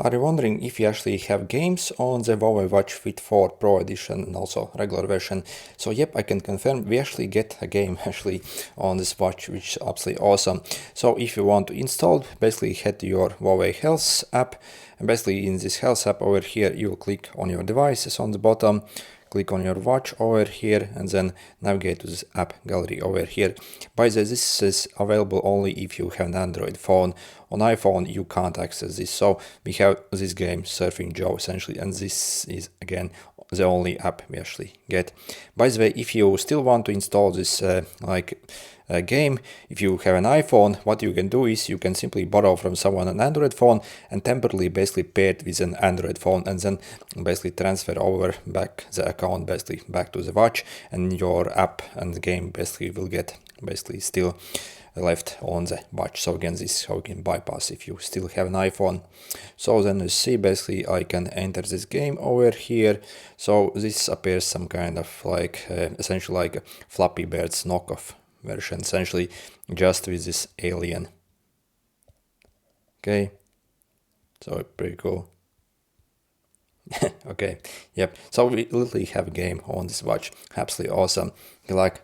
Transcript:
Are you wondering if you actually have games on the Huawei Watch Fit 4 Pro Edition and also regular version? So yep, I can confirm we actually get a game actually on this watch, which is absolutely awesome. So if you want to install, basically head to your Huawei Health app, and basically in this Health app over here, you will click on your devices on the bottom, click on your watch over here, and then navigate to this app gallery over here. By the way, this is available only if you have an Android phone. On iPhone you can't access this, so we have this game Surfing Joe essentially, and this is again the only app we actually get. By the way, if you still want to install this game, if you have an iPhone, what you can do is you can simply borrow from someone an Android phone and temporarily basically pair it with an Android phone, and then basically transfer over back the account basically back to the watch, and your app and the game basically will get basically still left on the watch. So again, this is how you can bypass if you still have an iPhone. So then you see basically I can enter this game over here. So this appears some kind of like essentially like a Flappy Bird's knockoff version, essentially just with this alien. Okay, so pretty cool. Okay, yep, so we literally have a game on this watch, absolutely awesome. Like